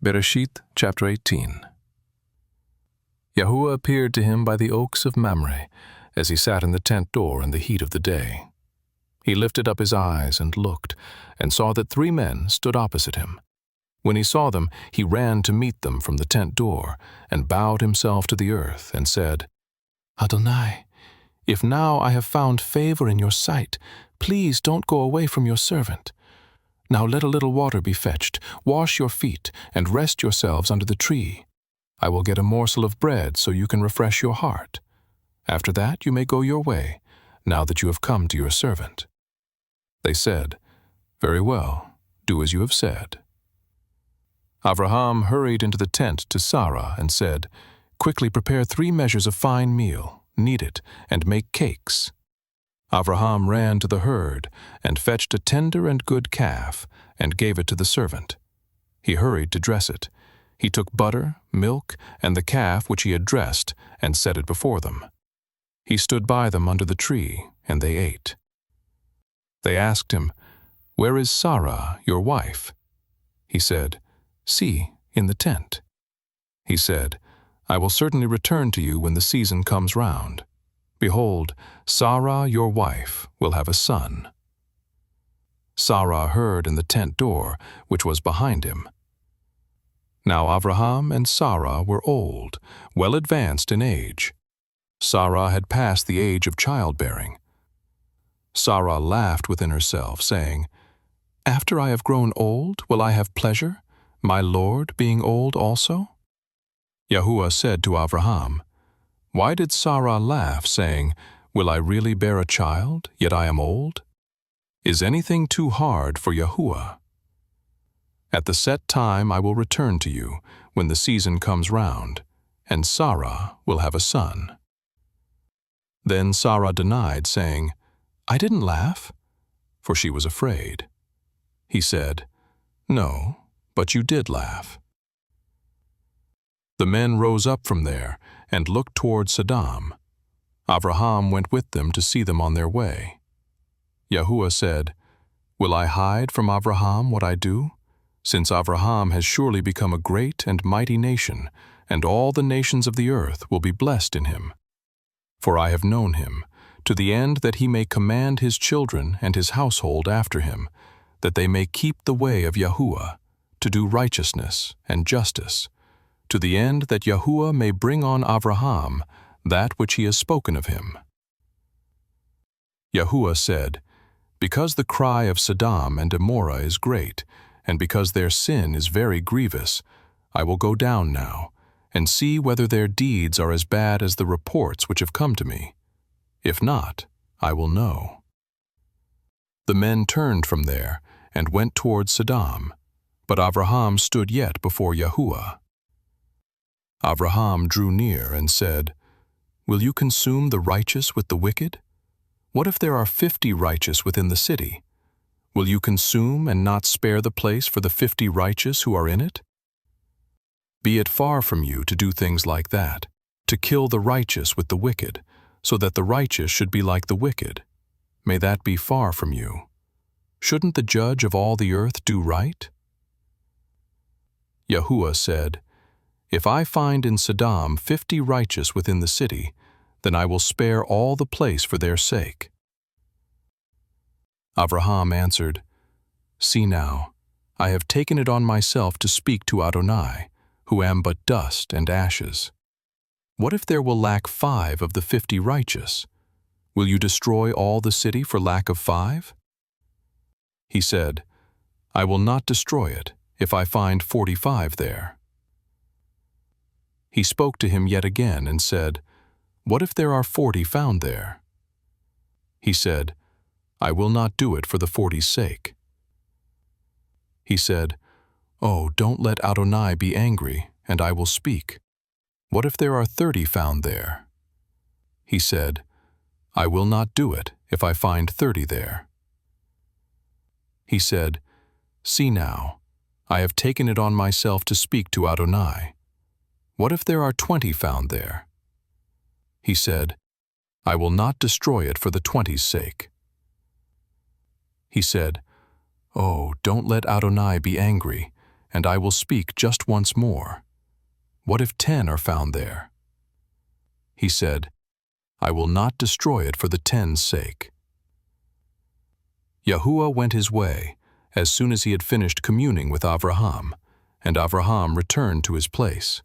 Bereshit chapter 18. Yahuwah appeared to him by the oaks of Mamre, as he sat in the tent door in the heat of the day. He lifted up his eyes and looked, and saw that 3 men stood opposite him. When he saw them, he ran to meet them from the tent door, and bowed himself to the earth, and said, Adonai, if now I have found favor in your sight, please don't go away from your servant. Now let a little water be fetched, wash your feet, and rest yourselves under the tree. I will get a morsel of bread so you can refresh your heart. After that you may go your way, now that you have come to your servant. They said, Very well, do as you have said. Avraham hurried into the tent to Sarah and said, Quickly prepare 3 measures of fine meal, knead it, and make cakes. Avraham ran to the herd and fetched a tender and good calf and gave it to the servant. He hurried to dress it. He took butter, milk, and the calf which he had dressed and set it before them. He stood by them under the tree, and they ate. They asked him, Where is Sarah, your wife? He said, See, in the tent. He said, I will certainly return to you when the season comes round. Behold, Sarah, your wife, will have a son. Sarah heard in the tent door, which was behind him. Now Avraham and Sarah were old, well advanced in age. Sarah had passed the age of childbearing. Sarah laughed within herself, saying, After I have grown old, will I have pleasure, my Lord being old also? Yahuwah said to Avraham, Why did Sarah laugh, saying, Will I really bear a child, yet I am old? Is anything too hard for Yahuwah? At the set time I will return to you, when the season comes round, and Sarah will have a son. Then Sarah denied, saying, I didn't laugh, for she was afraid. He said, No, but you did laugh. The men rose up from there and looked toward Sodom. Avraham went with them to see them on their way. Yahuwah said, Will I hide from Avraham what I do? Since Avraham has surely become a great and mighty nation, and all the nations of the earth will be blessed in him. For I have known him, to the end that he may command his children and his household after him, that they may keep the way of Yahuwah, to do righteousness and justice, to the end that Yahuwah may bring on Avraham that which he has spoken of him. Yahuwah said, Because the cry of Sodom and Gomorrah is great, and because their sin is very grievous, I will go down now, and see whether their deeds are as bad as the reports which have come to me. If not, I will know. The men turned from there, and went toward Sodom, but Avraham stood yet before Yahuwah. Avraham drew near and said, Will you consume the righteous with the wicked? What if there are 50 righteous within the city? Will you consume and not spare the place for the 50 righteous who are in it? Be it far from you to do things like that, to kill the righteous with the wicked, so that the righteous should be like the wicked. May that be far from you. Shouldn't the judge of all the earth do right? Yahuwah said, If I find in Sodom 50 righteous within the city, then I will spare all the place for their sake. Avraham answered, See now, I have taken it on myself to speak to Adonai, who am but dust and ashes. What if there will lack 5 of the 50 righteous? Will you destroy all the city for lack of 5? He said, I will not destroy it if I find 45 there. He spoke to him yet again and said, What if there are 40 found there? He said, I will not do it for the 40's sake. He said, Oh, don't let Adonai be angry, and I will speak. What if there are 30 found there? He said, I will not do it if I find 30 there. He said, See now, I have taken it on myself to speak to Adonai. What if there are 20 found there? He said, I will not destroy it for the 20's sake. He said, Oh, don't let Adonai be angry, and I will speak just once more. What if 10 are found there?" He said, "I will not destroy it for the 10's sake." Yahuwah went his way as soon as he had finished communing with Avraham, and Avraham returned to his place.